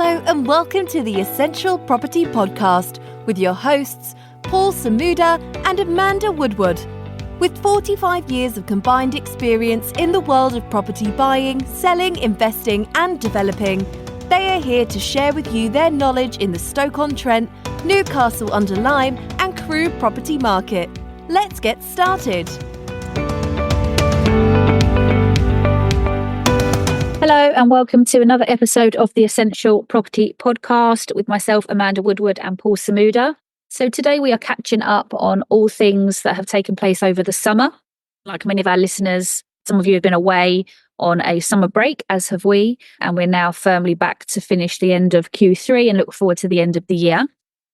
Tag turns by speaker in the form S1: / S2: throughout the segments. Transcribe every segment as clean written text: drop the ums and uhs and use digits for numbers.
S1: Hello and welcome to the Essential Property Podcast with your hosts, Paul Samuda and Amanda Woodward. With 45 years of combined experience in the world of property buying, selling, investing and developing, they are here to share with you their knowledge in the Stoke-on-Trent, Newcastle-under-Lyme and Crewe property market. Let's get started.
S2: Hello and welcome to another episode of the Essential Property Podcast with myself, Amanda Woodward and Paul Samuda. So today we are catching up on all things that have taken place over the summer. Like many of our listeners, some of you have been away on a summer break, as have we, and we're now firmly back to finish the end of Q3 and look forward to the end of the year.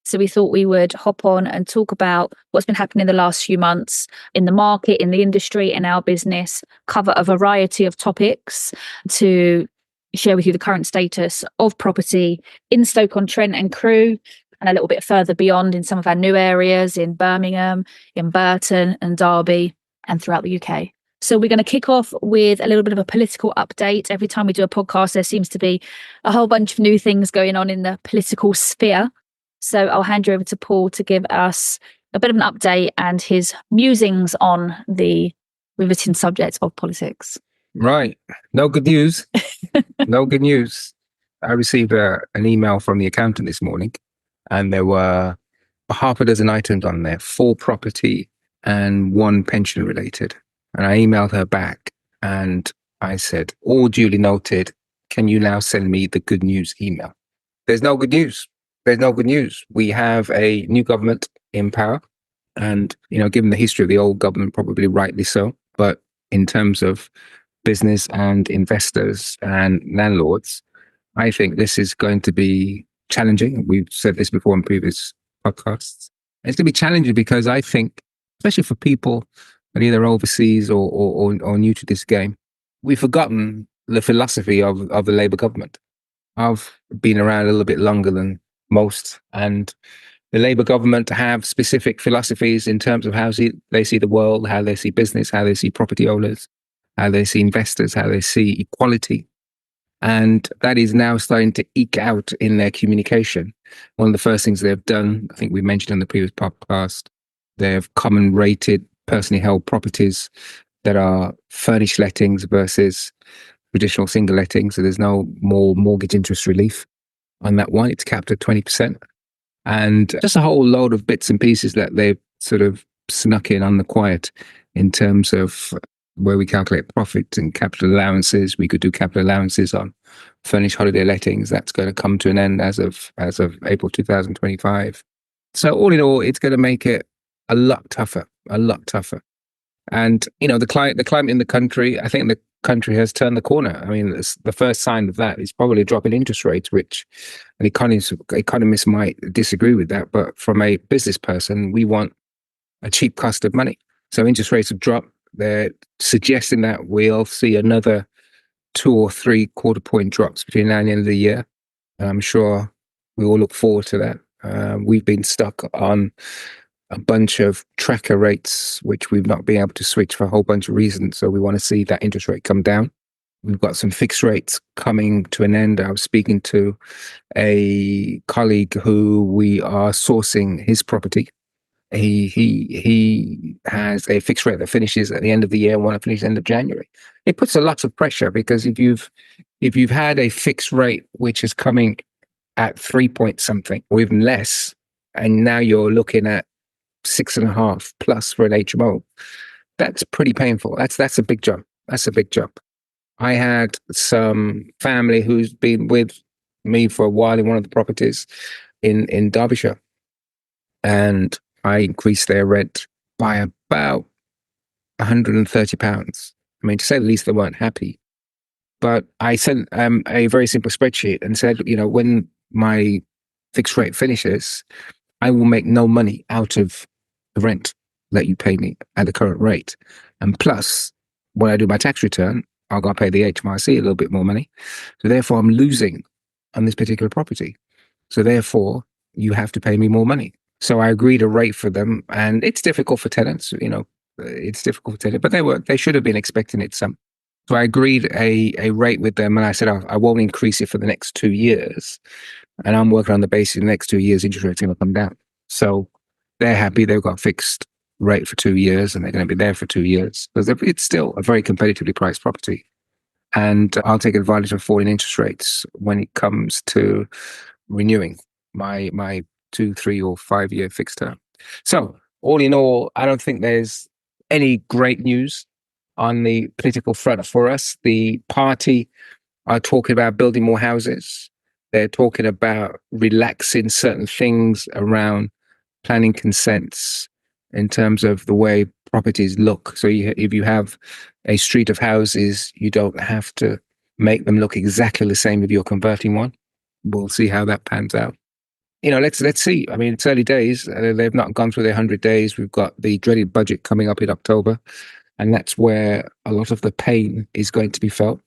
S2: So we thought we would hop on and talk about what's been happening in the last few months in the market, in the industry, in our business, cover a variety of topics to share with you the current status of property in Stoke-on-Trent and Crewe, and a little bit further beyond in some of our new areas in Birmingham, in Burton and Derby and throughout the UK. So we're going to kick off with a little bit of a political update. Every time we do a podcast, there seems to be a whole bunch of new things going on in the political sphere. So I'll hand you over to Paul to give us a bit of an update and his musings on the riveting subject of politics.
S3: Right. No good news. No good news. I received an email from the accountant this morning, and there were half a dozen items on there, 4 property and 1 pension related. And I emailed her back and I said, all duly noted, can you now send me the good news email? There's no good news. There's no good news. We have a new government in power, and, given the history of the old government, probably rightly so. But in terms of business and investors and landlords, I think this is going to be challenging. We've said this before in previous podcasts. It's going to be challenging because I think, especially for people that are either overseas or new to this game, we've forgotten the philosophy of the Labour government. I've been around a little bit longer than most, and the Labour government have specific philosophies in terms of how they see the world, how they see business, how they see property owners, how they see investors, how they see equality. And that is now starting to eke out in their communication. One of the first things they've done, I think we mentioned in the previous podcast, they've common rated personally held properties that are furnished lettings versus traditional single lettings. So there's no more mortgage interest relief on that one. It's capped at 20%. And just a whole load of bits and pieces that they've sort of snuck in on the quiet in terms of where we calculate profit and capital allowances. We could do capital allowances on furnished holiday lettings. That's going to come to an end as of April 2025. So all in all, it's going to make it a lot tougher. And, the climate in the country, I think the country has turned the corner. I mean, the first sign of that is probably a drop in interest rates, which an economists might disagree with that. But from a business person, we want a cheap cost of money. So interest rates have dropped. They're suggesting that we'll see another 2 or 3 quarter point drops between now and the end of the year. And I'm sure we all look forward to that. We've been stuck on a bunch of tracker rates, which we've not been able to switch for a whole bunch of reasons. So we want to see that interest rate come down. We've got some fixed rates coming to an end. I was speaking to a colleague who we are sourcing his property. He has a fixed rate that finishes at the end of the year and one that finishes at the end of January. It puts a lot of pressure because if you've had a fixed rate which is coming at 3 point something or even less, and now you're looking at 6.5 plus for an HMO, that's pretty painful. That's a big jump. That's a big jump. I had some family who's been with me for a while in one of the properties in Derbyshire, and I increased their rent by about £130. I mean, to say the least, they weren't happy. But I sent a very simple spreadsheet and said, when my fixed rate finishes, I will make no money out of the rent that you pay me at the current rate. And plus, when I do my tax return, I'll go pay the HMRC a little bit more money. So therefore, I'm losing on this particular property. So therefore, you have to pay me more money. So I agreed a rate for them, and it's difficult for tenants. It's difficult for tenants, but they should have been expecting it some. So I agreed a rate with them, and I said I won't increase it for the next 2 years. And I'm working on the basis the next 2 years interest rates are going to come down. So they're happy. They've got a fixed rate for 2 years, and they're going to be there for 2 years because it's still a very competitively priced property. And I'll take advantage of falling interest rates when it comes to renewing my 2, 3, or 5 year fixed term. So all in all, I don't think there's any great news on the political front for us. The party are talking about building more houses. They're talking about relaxing certain things around planning consents in terms of the way properties look. So if you have a street of houses, you don't have to make them look exactly the same if you're converting one. We'll see how that pans out. Let's see. I mean, it's early days. They've not gone through their 100 days. We've got the dreaded budget coming up in October. And that's where a lot of the pain is going to be felt,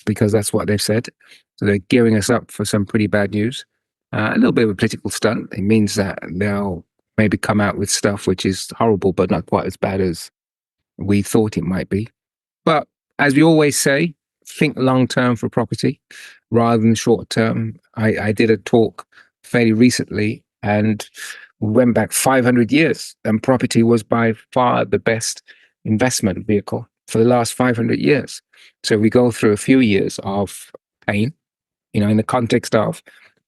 S3: because that's what they've said. So they're gearing us up for some pretty bad news. A little bit of a political stunt. It means that they'll maybe come out with stuff which is horrible, but not quite as bad as we thought it might be. But as we always say, think long term for property rather than short term. I did a talk fairly recently, and we went back 500 years, and property was by far the best investment vehicle for the last 500 years. So we go through a few years of pain, in the context of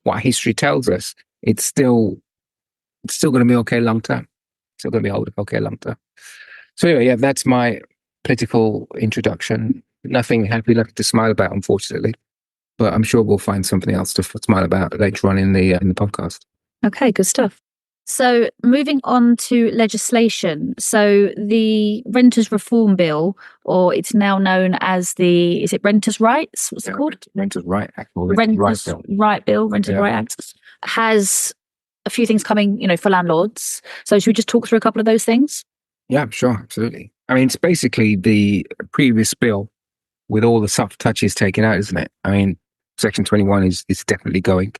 S3: what history tells us, it's still going to be okay long term. Still going to be okay long term. So anyway, yeah, that's my political introduction. Nothing to smile about, unfortunately, but I'm sure we'll find something else to smile about later on in the podcast.
S2: Okay, good stuff. So moving on to legislation. So the Renters Reform Bill, or it's now known as is it Renters' Rights? What's it called?
S3: Renters' Right Act.
S2: Renters' Right Bill, Renters' Right Act, has a few things coming, for landlords. So should we just talk through a couple of those things?
S3: Yeah, sure, absolutely. I mean, it's basically the previous bill with all the soft touches taken out, isn't it? I mean, Section 21 is definitely going.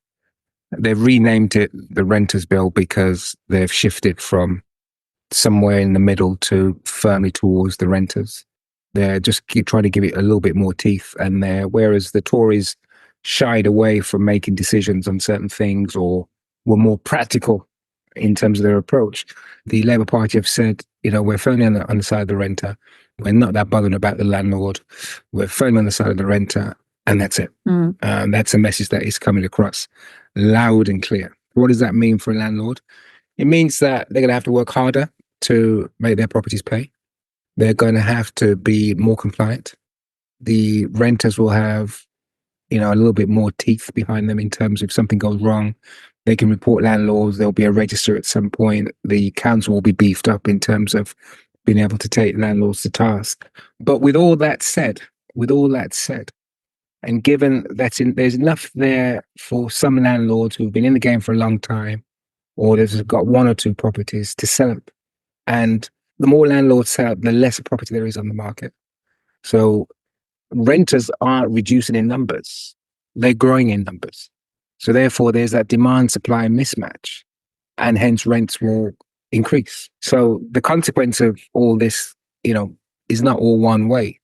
S3: They've renamed it the Renters Bill because they've shifted from somewhere in the middle to firmly towards the renters. They're just keep trying to give it a little bit more teeth, and whereas the Tories shied away from making decisions on certain things or were more practical in terms of their approach, the Labour Party have said, we're firmly on the side of the renter. We're not that bothered about the landlord. We're firmly on the side of the renter, and that's it. That's a message that is coming across loud and clear. What does that mean for a landlord? It means that they're going to have to work harder to make their properties pay. They're going to have to be more compliant. The renters will have, a little bit more teeth behind them in terms of if something goes wrong. They can report landlords. There'll be a register at some point. The council will be beefed up in terms of being able to take landlords to task. But with all that said, and given that there's enough there for some landlords who've been in the game for a long time, or they've got one or two properties to sell them. And the more landlords sell, the less property there is on the market. So renters aren't reducing in numbers. They're growing in numbers. So therefore, there's that demand-supply mismatch, and hence rents will increase. So the consequence of all this, is not all one way.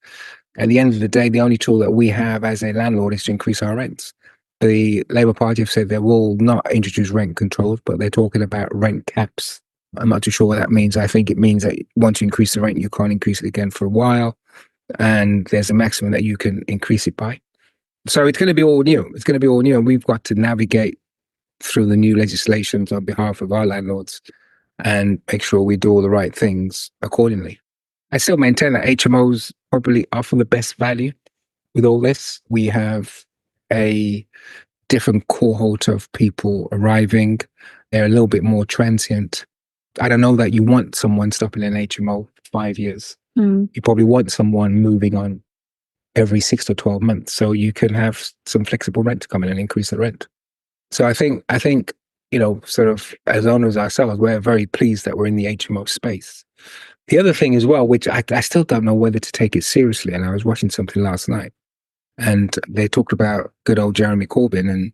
S3: At the end of the day, the only tool that we have as a landlord is to increase our rents. The Labour Party have said they will not introduce rent controls, but they're talking about rent caps. I'm not too sure what that means. I think it means that once you increase the rent, you can't increase it again for a while. And there's a maximum that you can increase it by. So it's going to be all new. And we've got to navigate through the new legislations on behalf of our landlords and make sure we do all the right things accordingly. I still maintain that HMOs probably offer the best value with all this. We have a different cohort of people arriving. They're a little bit more transient. I don't know that you want someone stopping in an HMO for 5 years. You probably want someone moving on every 6 to 12 months. So you can have some flexible rent to come in and increase the rent. So I think, sort of as owners ourselves, we're very pleased that we're in the HMO space. The other thing as well, which I still don't know whether to take it seriously, and I was watching something last night, and they talked about good old Jeremy Corbyn, and,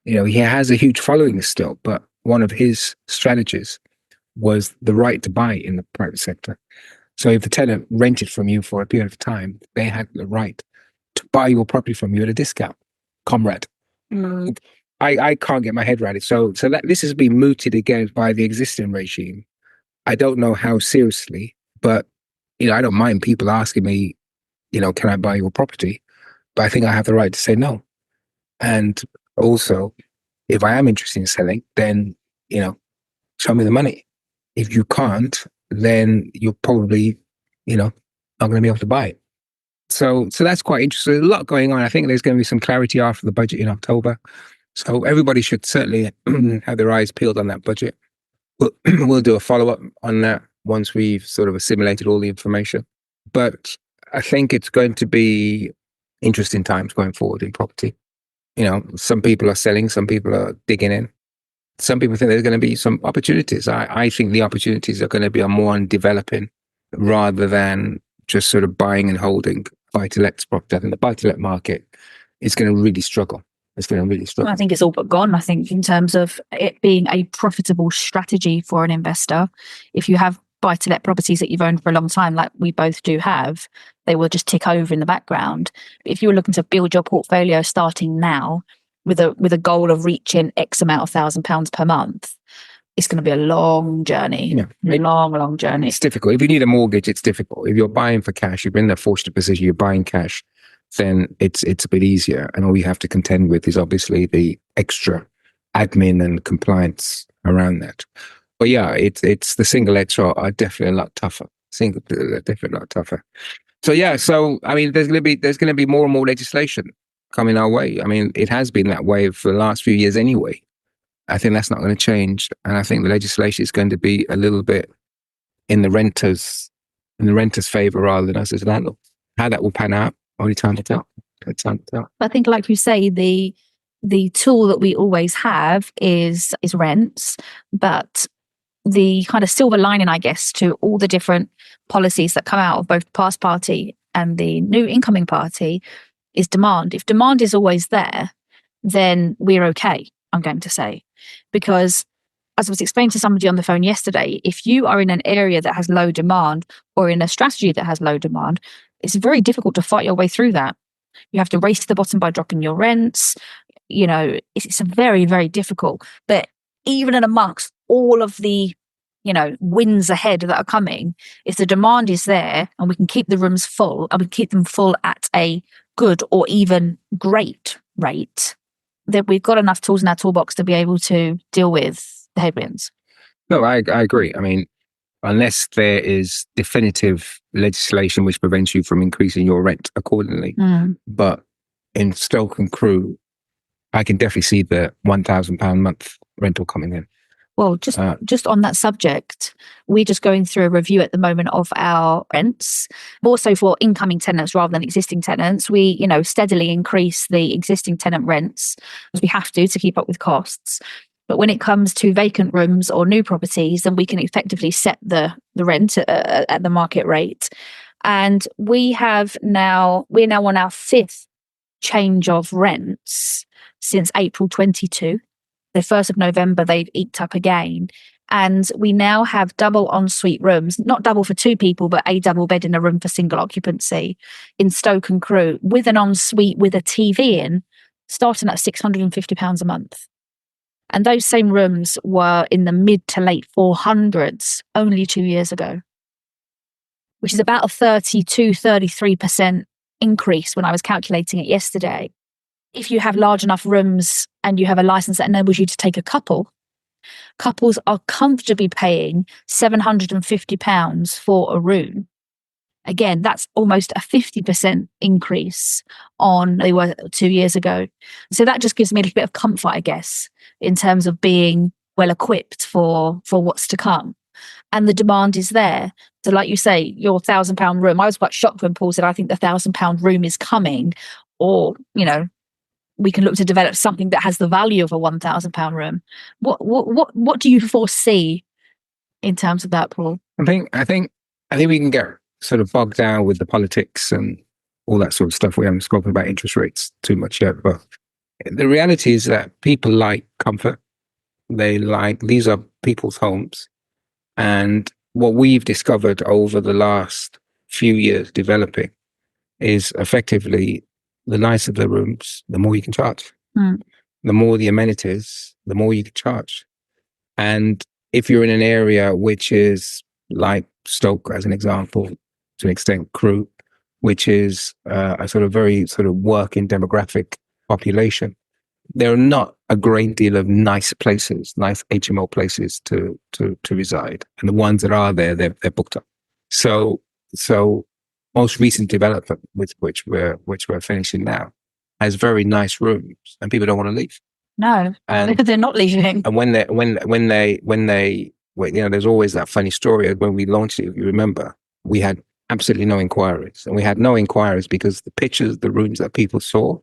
S3: he has a huge following still, but one of his strategies was the right to buy in the private sector. So if the tenant rented from you for a period of time, they had the right to buy your property from you at a discount. Comrade. I can't get my head around it. So that this has been mooted again by the existing regime. I don't know how seriously, but I don't mind people asking me, can I buy your property? But I think I have the right to say no. And also, if I am interested in selling, then, show me the money. If you can't, then you're probably, not going to be able to buy it. So that's quite interesting. There's a lot going on. I think there's going to be some clarity after the budget in October. So everybody should certainly have their eyes peeled on that budget. We'll do a follow-up on that once we've sort of assimilated all the information. But I think it's going to be interesting times going forward in property. Some people are selling, some people are digging in. Some people think there's going to be some opportunities. I think the opportunities are going to be more on developing rather than just sort of buying and holding buy-to-let property. I think the buy-to-let market is going to really struggle. It's going to really struggle.
S2: I think it's all but gone. I think in terms of it being a profitable strategy for an investor, if you have buy-to-let properties that you've owned for a long time, like we both do have, they will just tick over in the background. But if you were looking to build your portfolio starting now with a goal of reaching X amount of £1,000 per month, it's going to be a long journey. Yeah. Long journey.
S3: It's difficult. If you need a mortgage, it's difficult. If you're buying for cash, you're in the fortunate position, you're buying cash, then it's a bit easier. And all you have to contend with is obviously the extra admin and compliance around that. But yeah, it's the single lets are definitely a lot tougher. Definitely a lot tougher. So yeah, I mean, there's going to be more and more legislation coming our way. I mean, it has been that way for the last few years anyway. I think that's not going to change, and I think the legislation is going to be a little bit in the renters' favour rather than us as landlords. How that will pan out, only time to tell.
S2: I think, like you say, the tool that we always have is rents, but the kind of silver lining, I guess, to all the different policies that come out of both the past party and the new incoming party is demand. If demand is always there, then we're okay, I'm going to say. Because as I was explaining to somebody on the phone yesterday, if you are in an area that has low demand or in a strategy that has low demand, it's very difficult to fight your way through that. You have to race to the bottom by dropping your rents. It's very, very difficult. But even in amongst all of the, wins ahead that are coming, if the demand is there and we can keep the rooms full and we keep them full at a good or even great rate, that we've got enough tools in our toolbox to be able to deal with the headwinds.
S3: No, I agree. I mean, unless there is definitive legislation which prevents you from increasing your rent accordingly. But in Stoke and Crew, I can definitely see the £1,000 a month rental coming in.
S2: Well, just on that subject, we're just going through a review at the moment of our rents, more so for incoming tenants rather than existing tenants. We, steadily increase the existing tenant rents as we have to keep up with costs. But when it comes to vacant rooms or new properties, then we can effectively set the rent at the market rate. And we're now on our fifth change of rents since April 22. The 1st of November, they've eked up again. And we now have double ensuite rooms, not double for two people, but a double bed in a room for single occupancy in Stoke and Crew with an ensuite with a TV in, starting at £650 a month. And those same rooms were in the mid to late 400s only 2 years ago, which is about a 33% increase when I was calculating it yesterday. If you have large enough rooms and you have a license that enables you to take a couple, couples are comfortably paying £750 for a room. Again, that's almost a 50% increase on they were 2 years ago. So that just gives me a little bit of comfort, I guess, in terms of being well equipped for what's to come. And the demand is there. So like you say, your £1,000 room, I was quite shocked when Paul said, I think the £1,000 room is coming, or, we can look to develop something that has the value of a £1,000 room. What do you foresee in terms of that, Paul?
S3: I think we can get sort of bogged down with the politics and all that sort of stuff. We haven't spoken about interest rates too much yet, but the reality is that people like comfort. These are people's homes, and what we've discovered over the last few years developing is effectively the nicer the rooms, the more you can charge. The more the amenities, the more you can charge. And if you're in an area which is like Stoke, as an example, to an extent, Crewe, which is a sort of very sort of working demographic population, there are not a great deal of nice places, nice HMO places to reside, and the ones that are there, they're booked up. So most recent development, with which we're finishing now, has very nice rooms, and people don't want to leave.
S2: No,
S3: And
S2: they're not leaving.
S3: and when they there's always that funny story of when we launched it. If you remember, we had absolutely no inquiries, and we had no inquiries because the pictures, the rooms that people saw,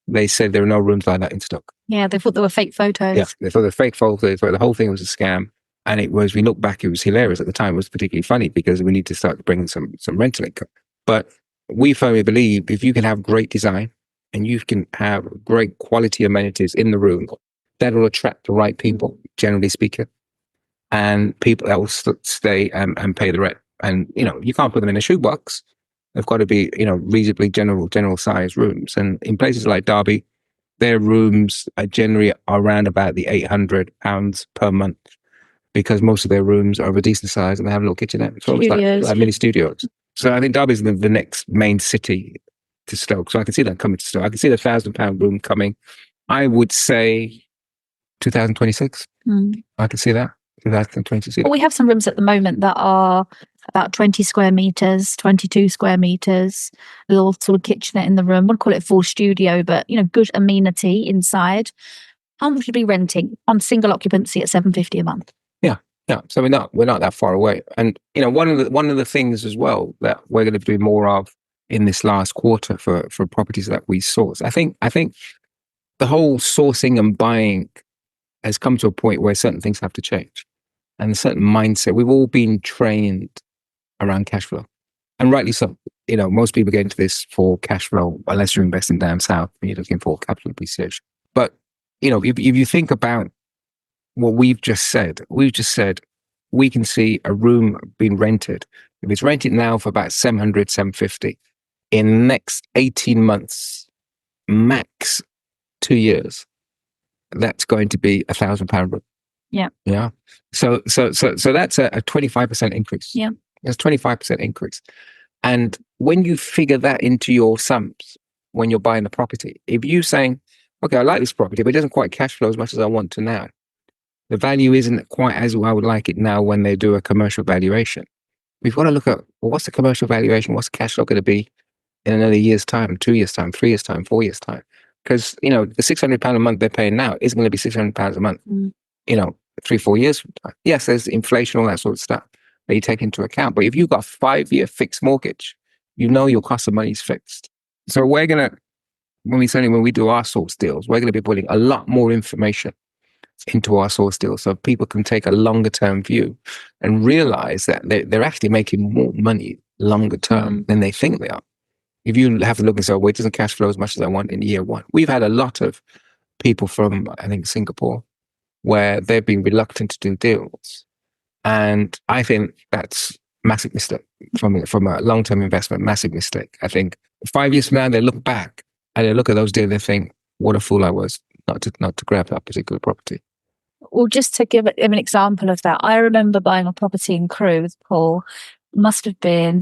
S3: they said there are no rooms like that in Stoke.
S2: Yeah, they thought they were fake photos.
S3: Yeah, they thought they were fake photos. They thought the whole thing was a scam. And it was, we look back, it was hilarious at the time. It was particularly funny because we need to start bringing some rental income. But we firmly believe if you can have great design and you can have great quality amenities in the room, that will attract the right people, generally speaking, and people that will stay and pay the rent. And, you can't put them in a shoebox. They've got to be, reasonably general size rooms. And in places like Derby, their rooms are generally around about the £800 per month, because most of their rooms are of a decent size and they have a little kitchenette. So it's like mini studios. So I think Derby's the next main city to Stoke. So I can see that coming to Stoke. I can see the £1,000 room coming. I would say 2026. I can see that. 2026.
S2: Well, we have some rooms at the moment that are about 20 square meters, 22 square meters, a little sort of kitchenette in the room. We'll call it full studio, but good amenity inside. How much would be renting on single occupancy at $750 a month?
S3: Yeah, so we're not that far away. And one of the things as well that we're going to be doing more of in this last quarter for properties that we source. I think the whole sourcing and buying has come to a point where certain things have to change, and a certain mindset. We've all been trained around cash flow, and rightly so. Most people get into this for cash flow, unless you're investing down south and you're looking for capital appreciation. But if you think about what we've just said we can see a room being rented. If it's rented now for about 700, 750, in the next 18 months, max 2 years, that's going to be £1,000 room.
S2: Yeah.
S3: Yeah. So that's a 25% increase.
S2: Yeah.
S3: That's 25% increase. And when you figure that into your sums, when you're buying a property, if you're saying, okay, I like this property, but it doesn't quite cash flow as much as I want to now. The value isn't quite as I would like it now when they do a commercial valuation. We've got to look at, well, what's the commercial valuation? What's the cash flow going to be in another year's time, 2 years' time, 3 years' time, 4 years' time? Because, the £600 a month they're paying now isn't going to be £600 a month, 3-4 years from time. Yes, there's inflation, all that sort of stuff that you take into account. But if you've got a 5-year fixed mortgage, your cost of money is fixed. So we're going to, when we do our source deals, we're going to be putting a lot more information into our source deals so people can take a longer term view and realize that they're actually making more money longer term than they think they are. If you have to look and say, well, it doesn't cash flow as much as I want in year one. We've had a lot of people from, I think, Singapore, where they've been reluctant to do deals. And I think that's massive mistake from a long-term investment, massive mistake. I think 5 years from now, they look back and they look at those deals, they think, what a fool I was not to grab that particular property.
S2: Well, just to give an example of that, I remember buying a property in Crewe with Paul. This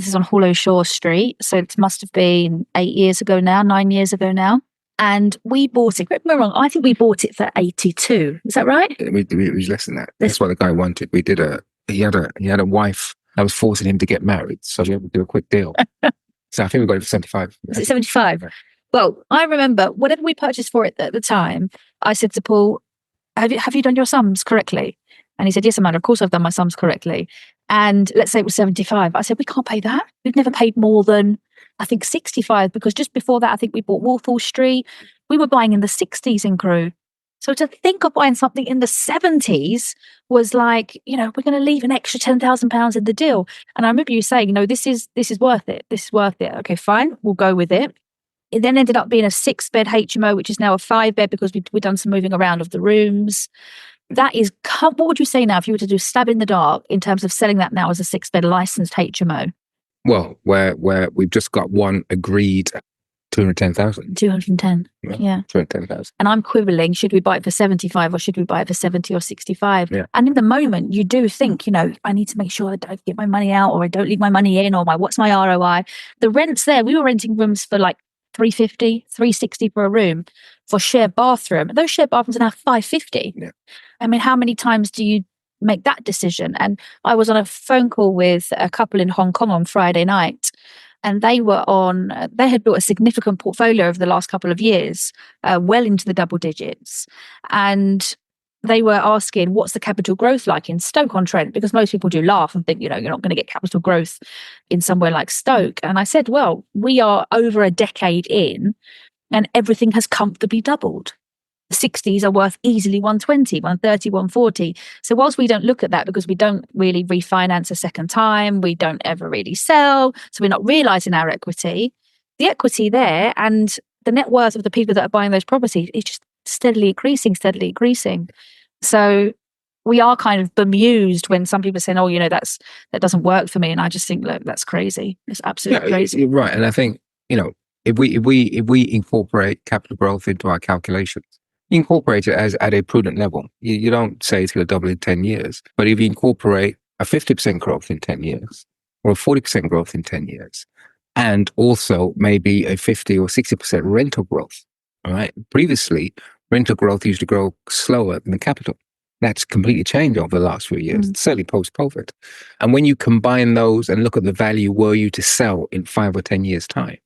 S2: is on Hollowshaw Street, so it must have been 9 years ago now. And we bought it, correct me if I'm wrong, I think we bought it for 82. Is that right?
S3: It was less than that. That's what the guy wanted. He had a wife that was forcing him to get married, so we had to do a quick deal. So I think we got it for 75.
S2: Was it 75? Right. Well, I remember whatever we purchased for it at the time, I said to Paul, have you done your sums correctly? And he said, yes, Amanda, of course I've done my sums correctly. And let's say it was 75. I said, we can't pay that. We've never paid more than, I think, 65, because just before that, I think we bought Walthall Street. We were buying in the 60s in Crewe. So to think of buying something in the 70s was like, we're going to leave an extra £10,000 in the deal. And I remember you saying, this is worth it. This is worth it. Okay, fine. We'll go with it. It then ended up being a 6-bed HMO, which is now a 5-bed because we've done some moving around of the rooms. That is, what would you say now if you were to do stab in the dark in terms of selling that now as a 6-bed licensed HMO?
S3: Well, where we've just got one agreed 210,000.
S2: 210. Yeah.
S3: 210,000.
S2: And I'm quibbling, should we buy it for 75 or should we buy it for 70 or 65?
S3: Yeah.
S2: And in the moment, you do think, I need to make sure I don't get my money out or I don't leave my money in or what's my ROI? The rent's there. We were renting rooms for like 350, 360 for a room for shared bathroom. Those shared bathrooms are now 550.
S3: Yeah.
S2: I mean, how many times do you make that decision? And I was on a phone call with a couple in Hong Kong on Friday night. And they had built a significant portfolio over the last couple of years, well into the double digits. And they were asking, what's the capital growth like in Stoke-on-Trent? Because most people do laugh and think, you're not going to get capital growth in somewhere like Stoke. And I said, well, we are over a decade in and everything has comfortably doubled. The 60s are worth easily 120, 130, 140. So whilst we don't look at that because we don't really refinance a second time, we don't ever really sell, so we're not realising our equity, the equity there and the net worth of the people that are buying those properties is just steadily increasing. So we are kind of bemused when some people are saying, that doesn't work for me. And I just think, look, that's crazy. It's absolutely crazy.
S3: You're right. And I think, if we incorporate capital growth into our calculations, incorporate it as at a prudent level. You don't say it's going to double in 10 years, but if you incorporate a 50% growth in 10 years or a 40% growth in 10 years, and also maybe a 50 or 60% rental growth, all right? Previously, rental growth used to grow slower than the capital. That's completely changed over the last few years, certainly post-COVID. And when you combine those and look at the value were you to sell in 5 or 10 years' time,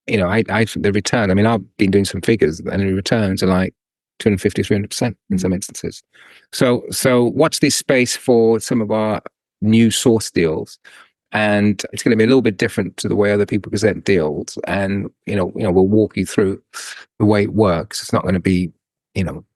S3: the return, I've been doing some figures and the returns are like 250, 300% in some instances. So watch this space for some of our new source deals. And it's going to be a little bit different to the way other people present deals. And, we'll walk you through the way it works. It's not going to be,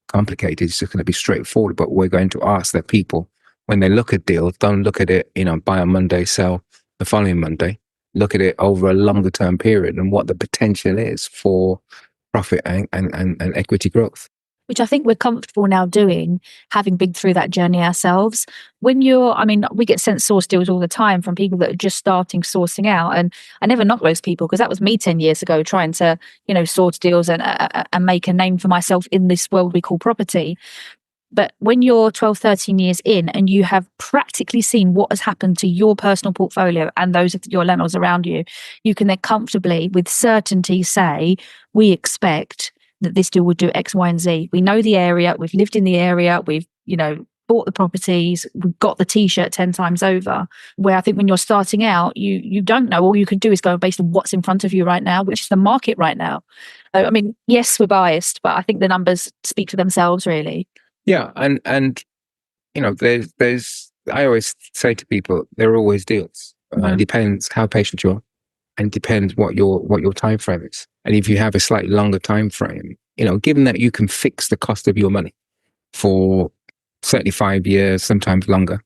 S3: complicated. It's just going to be straightforward. But we're going to ask that people, when they look at deals, don't look at it, buy on Monday, sell the following Monday. Look at it over a longer term period and what the potential is for profit and equity growth.
S2: Which I think we're comfortable now doing, having been through that journey ourselves. When we get sent source deals all the time from people that are just starting sourcing out. And I never knock those people because that was me 10 years ago trying to, source deals and make a name for myself in this world we call property. But when you're 12, 13 years in and you have practically seen what has happened to your personal portfolio and those of your landlords around you, you can then comfortably, with certainty, say, we expect that this deal would do X, Y, and Z. We know the area, we've lived in the area, we've, bought the properties, we've got the t-shirt 10 times over. Where I think when you're starting out, you don't know. All you can do is go based on what's in front of you right now, which is the market right now. So, yes, we're biased, but I think the numbers speak for themselves, really.
S3: Yeah, and there's I always say to people, there are always deals. It depends how patient you are, and it depends what your time frame is. And if you have a slightly longer time frame, given that you can fix the cost of your money for certainly 5 years, sometimes longer,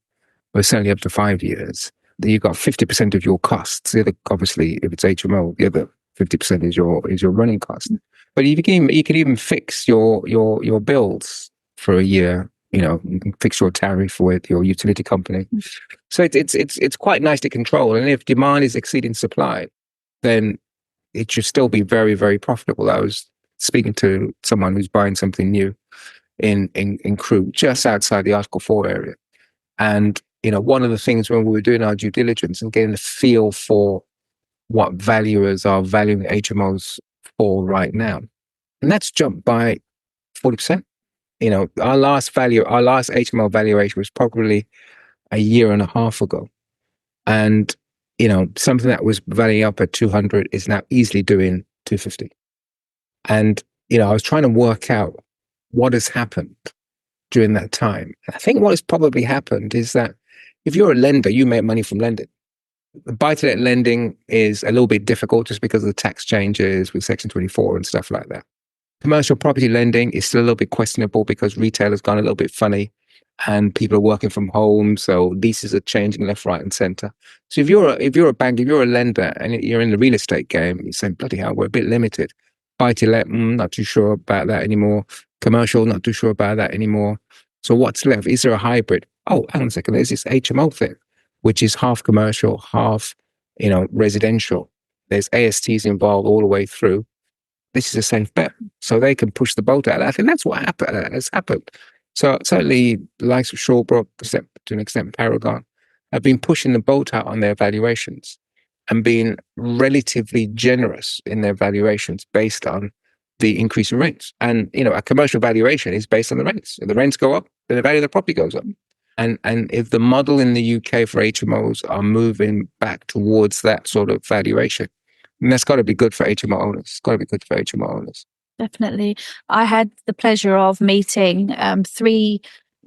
S3: but certainly up to 5 years, then you've got 50% of your costs. The other, obviously, if it's HMO, the other 50% is your running cost. But you can even fix your bills for a year. You can fix your tariff with your utility company. So it's quite nice to control. And if demand is exceeding supply, then it should still be very, very profitable. I was speaking to someone who's buying something new in Crewe, just outside the Article 4 area. And, one of the things when we were doing our due diligence and getting a feel for what valuers are valuing HMOs for right now, and that's jumped by 40%. Our last HMO valuation was probably a year and a half ago. And, something that was valuing up at 200 is now easily doing 250. And, I was trying to work out what has happened during that time. I think what has probably happened is that if you're a lender, you make money from lending. Buy-to-let lending is a little bit difficult just because of the tax changes with Section 24 and stuff like that. Commercial property lending is still a little bit questionable because retail has gone a little bit funny and people are working from home. So leases are changing left, right, and center. So if you're a bank, if you're a lender and you're in the real estate game, you're saying, bloody hell, we're a bit limited. Buy to let, not too sure about that anymore. Commercial, not too sure about that anymore. So what's left? Is there a hybrid? Oh, hang on a second. There's this HMO thing, which is half commercial, half, residential. There's ASTs involved all the way through. This is a safe bet. So they can push the boat out. I think that's what has happened. So certainly the likes of Shawbrook, to an extent Paragon, have been pushing the boat out on their valuations and being relatively generous in their valuations based on the increase in rents. And, a commercial valuation is based on the rents. If the rents go up, then the value of the property goes up. And if the model in the UK for HMOs are moving back towards that sort of valuation, then that's got to be good for HMO owners. It's got to be good for HMO owners.
S2: Definitely. I had the pleasure of meeting 3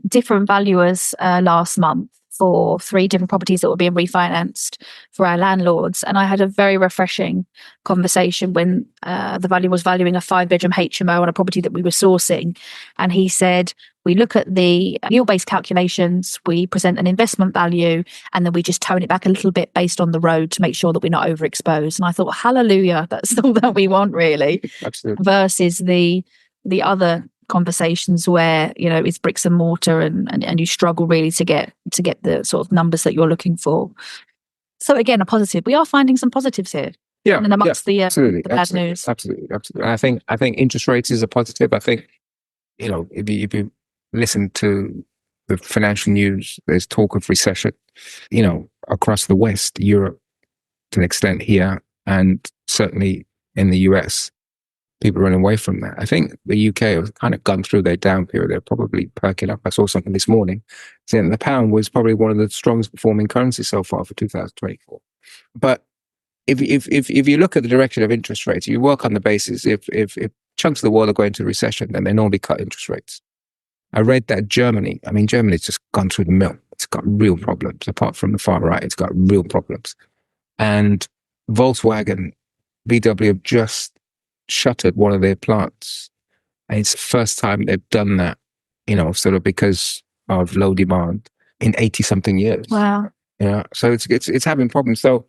S2: different valuers last month for 3 different properties that were being refinanced for our landlords. And I had a very refreshing conversation when the valuer was valuing a 5-bedroom HMO on a property that we were sourcing. And he said, we look at the yield-based calculations, we present an investment value, and then we just tone it back a little bit based on the road to make sure that we're not overexposed. And I thought, hallelujah, that's all that we want, really.
S3: Absolutely.
S2: Versus the other conversations where it's bricks and mortar and you struggle really to get the sort of numbers that you're looking for. So again, a positive. We are finding some positives here.
S3: Yeah,
S2: and amongst the bad
S3: absolutely,
S2: news.
S3: Absolutely. And I think interest rates is a positive. I think if you listen to the financial news, there's talk of recession. Across the West, Europe, to an extent here, and certainly in the US. People running away from that. I think the UK has kind of gone through their down period. They're probably perking up. I saw something this morning saying the pound was probably one of the strongest performing currencies so far for 2024. But if you look at the direction of interest rates, you work on the basis if chunks of the world are going to recession, then they normally cut interest rates. I read that Germany's just gone through the mill. It's got real problems. Apart from the far right, it's got real problems. And Volkswagen, VW have just shuttered one of their plants. And it's the first time they've done that, sort of because of low demand in 80 something years.
S2: Wow.
S3: So it's having problems. So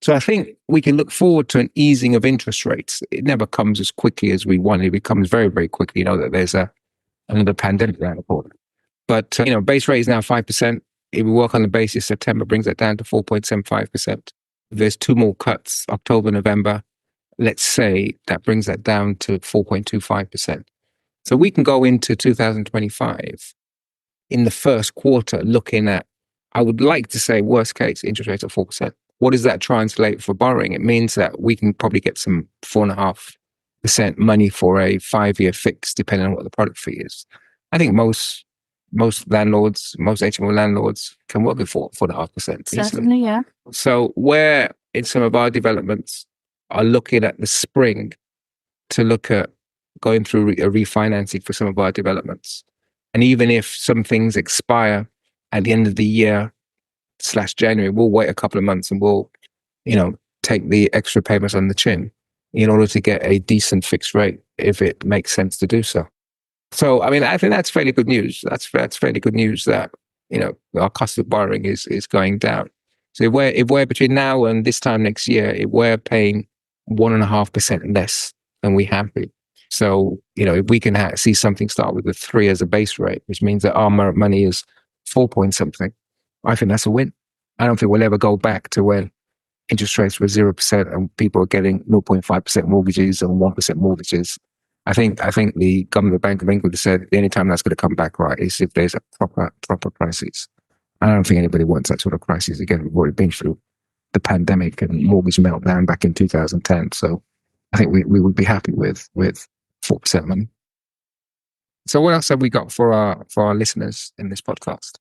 S3: I think we can look forward to an easing of interest rates. It never comes as quickly as we want. It comes very, very quickly. That there's another pandemic around the corner. But, base rate is now 5%. If we work on the basis, September brings it down to 4.75%. There's 2 more cuts, October, November. Let's say that brings that down to 4.25%. So we can go into 2025 in the first quarter looking at, I would like to say, worst case, interest rates of 4%. What does that translate for borrowing? It means that we can probably get some 4.5% money for a 5-year fix, depending on what the product fee is. I think most landlords, most HMO landlords can work with 4.5%.
S2: Certainly, yeah.
S3: So where in some of our developments are looking at the spring to look at going through a refinancing for some of our developments. And even if some things expire at the end of the year / January, we'll wait a couple of months and we'll, take the extra payments on the chin in order to get a decent fixed rate if it makes sense to do so. So, I think that's fairly good news. That's fairly good news that, our cost of borrowing is going down. So if we're between now and this time next year, if we're paying 1.5% less than we have been. So, if we can see something start with a 3 as a base rate, which means that our money is 4 point something, I think that's a win. I don't think we'll ever go back to when interest rates were 0% and people are getting 0.5% mortgages and 1% mortgages. I think the government, the Bank of England, said the only time that's going to come back right is if there's a proper crisis. I don't think anybody wants that sort of crisis again. We've already been through the pandemic and mortgage meltdown back in 2010. So I think we would be happy with 4% money. So what else have we got for our listeners in this podcast?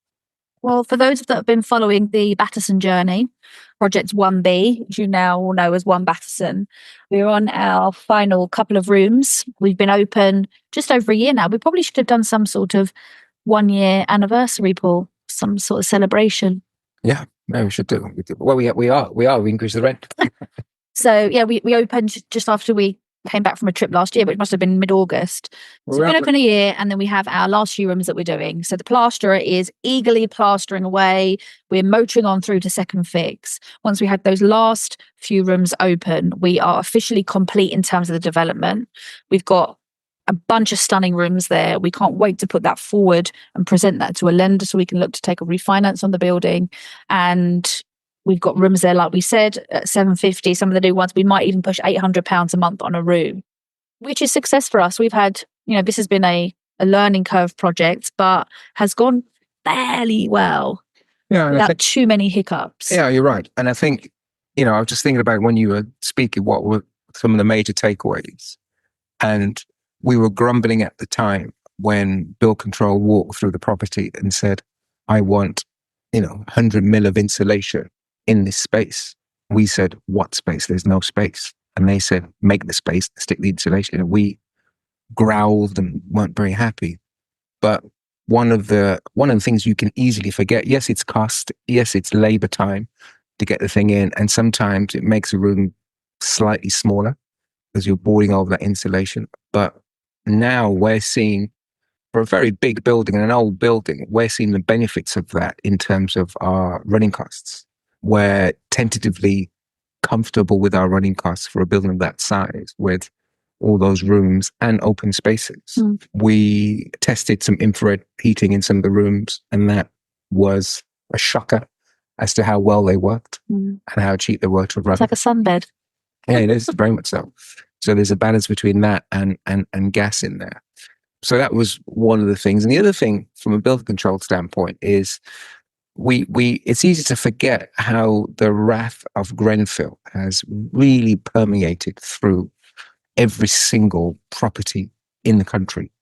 S2: Well, for those that have been following the Battersea journey, Project 1B, which you now all know as One Battersea, we're on our final couple of rooms. We've been open just over a year now. We probably should have done some sort of 1-year anniversary, Paul, some sort of celebration.
S3: Yeah, no, we should do. Well, we are. We increased the rent.
S2: So, yeah, we opened just after we came back from a trip last year, but it must have been mid-August. So we've been open a year, and then we have our last few rooms that we're doing. So the plasterer is eagerly plastering away. We're motoring on through to second fix. Once we had those last few rooms open, we are officially complete in terms of the development. We've got a bunch of stunning rooms there. We can't wait to put that forward and present that to a lender so we can look to take a refinance on the building. And we've got rooms there, like we said, at $750. Some of the new ones, we might even push £800 a month on a room, which is success for us. We've had, this has been a learning curve project, but has gone fairly well.
S3: Yeah,
S2: without too many hiccups.
S3: Yeah, you're right. And I think, I was just thinking about when you were speaking, what were some of the major takeaways? And we were grumbling at the time when Bill Control walked through the property and said, I want, 100 mil of insulation in this space. We said, what space? There's no space. And they said, make the space, stick the insulation. And we growled and weren't very happy. But one of the things you can easily forget, yes, it's cost, yes, it's labor time to get the thing in. And sometimes it makes a room slightly smaller because you're boarding over that insulation. But now we're seeing, for a very big building and an old building, we're seeing the benefits of that in terms of our running costs. We're tentatively comfortable with our running costs for a building of that size with all those rooms and open spaces. We tested some infrared heating in some of the rooms, and that was a shocker as to how well they worked and how cheap they were to run.
S2: It's like a sunbed.
S3: Yeah, it is very much so. So there's a balance between that and gas in there. So that was one of the things. And the other thing from a building control standpoint is it's easy to forget how the wrath of Grenfell has really permeated through every single property in the country,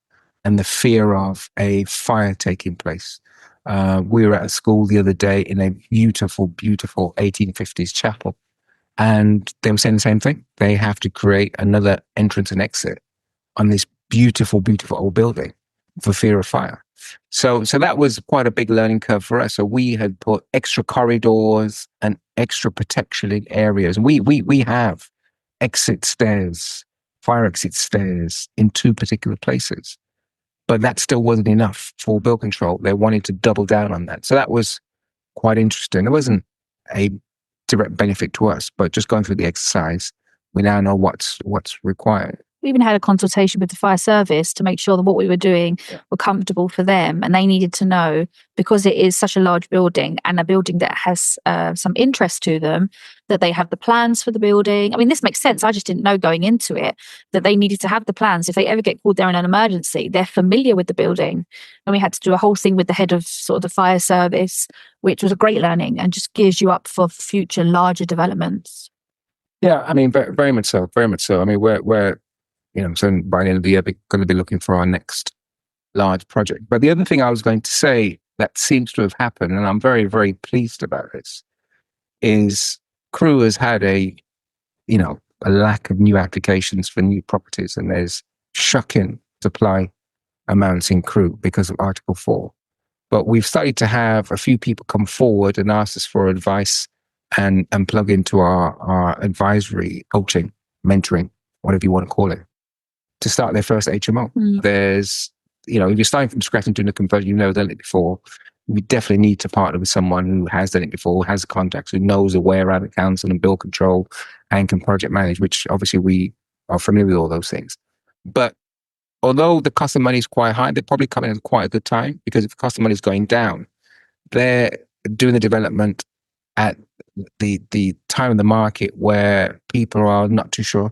S3: and the fear of a fire taking place. We were at a school the other day in a beautiful, beautiful 1850s chapel, and they were saying the same thing. They have to create another entrance and exit on this beautiful, beautiful old building for fear of fire. So that was quite a big learning curve for us. So we had put extra corridors and extra protection in areas. And we have exit stairs, fire exit stairs in 2 particular places. But that still wasn't enough for build control. They wanted to double down on that. So that was quite interesting. It wasn't a direct benefit to us, but just going through the exercise, we now know what's required.
S2: We even had a consultation with the fire service to make sure that what we were doing were comfortable for them. And they needed to know, because it is such a large building and a building that has some interest to them, that they have the plans for the building. I mean, this makes sense. I just didn't know going into it that they needed to have the plans. If they ever get called there in an emergency, they're familiar with the building. And we had to do a whole thing with the head of sort of the fire service, which was a great learning and just gears you up for future larger developments.
S3: Yeah, I mean, very much so. Very much so. I mean, we're so by the end of the year, we're going to be looking for our next large project. But the other thing I was going to say that seems to have happened, and I'm very, very pleased about this, is Crew has had a lack of new applications for new properties, and there's shocking supply amounts in Crew because of Article 4. But we've started to have a few people come forward and ask us for advice and plug into our advisory, coaching, mentoring, whatever you want to call it, to start their first HMO. There's, if you're starting from scratch and doing a conversion, you've never done it before, we definitely need to partner with someone who has done it before, who has contacts, who knows the way around the council and bill control and can project manage, which obviously we are familiar with all those things. But although the cost of money is quite high, they're probably coming at quite a good time, because if the cost of money is going down, they're doing the development at the time of the market where people are not too sure.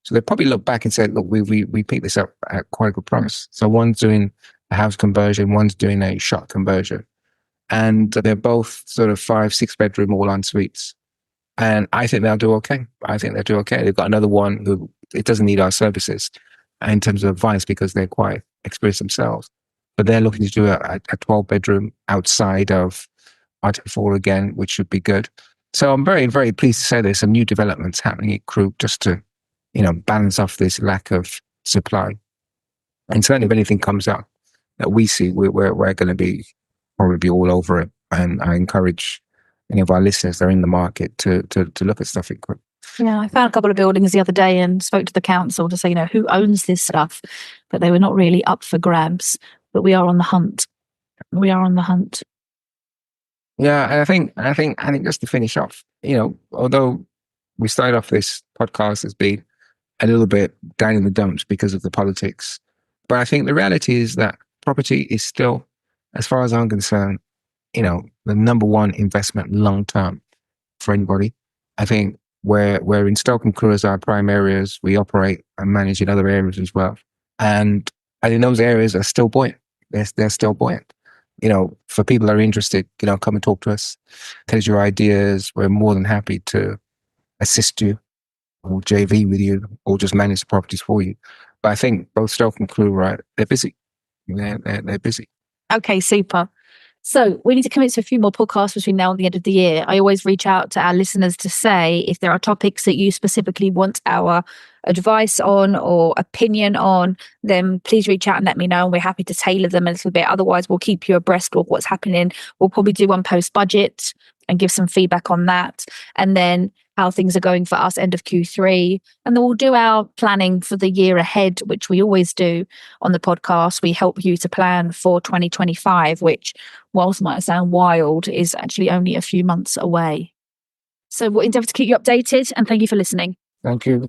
S3: So they probably look back and say, look, we picked this up at quite a good price. So one's doing a house conversion, one's doing a shop conversion. And they're both sort of 5-6 bedroom, all en suites. And I think they'll do okay. They've got another one who, it doesn't need our services in terms of advice because they're quite experienced themselves. But they're looking to do a 12 bedroom outside of Article 4 again, which should be good. So I'm very, very pleased to say there's some new developments happening at Crew just to balance off this lack of supply. And certainly if anything comes up that we see, we're going to probably be all over it. And I encourage any of our listeners that are in the market to look at stuff in Crew.
S2: Yeah, I found a couple of buildings the other day and spoke to the council to say, who owns this stuff? But they were not really up for grabs. But we are on the hunt.
S3: Yeah, and I think just to finish off, although we started off this podcast as being a little bit down in the dumps because of the politics, But I think the reality is that property is still, as far as I'm concerned, the number one investment long term for anybody. I think we're in Stoke and Crewe as our prime areas. We operate and manage in other areas as well. And in those areas are still buoyant. They're still buoyant. For people that are interested, come and talk to us. Tell us your ideas. We're more than happy to assist you or JV with you or just manage the properties for you. But I think both Stoke and Crewe, right, they're busy. They're busy.
S2: Okay, super. So we need to commit to a few more podcasts between now and the end of the year. I always reach out to our listeners to say if there are topics that you specifically want our advice on or opinion on, then please reach out and let me know. And we're happy to tailor them a little bit. Otherwise, we'll keep you abreast of what's happening. We'll probably do one post-budget and give some feedback on that. And then how things are going for us end of Q3. And then we'll do our planning for the year ahead, which we always do on the podcast. We help you to plan for 2025, which, whilst might sound wild, is actually only a few months away. So we'll endeavour to keep you updated, and thank you for listening.
S3: Thank you.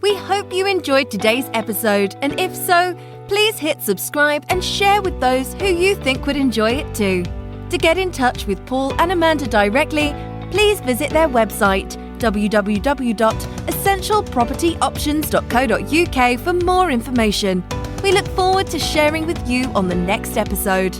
S1: We hope you enjoyed today's episode, and if so, please hit subscribe and share with those who you think would enjoy it too. To get in touch with Paul and Amanda directly, please visit their website www.essentialpropertyoptions.co.uk for more information. We look forward to sharing with you on the next episode.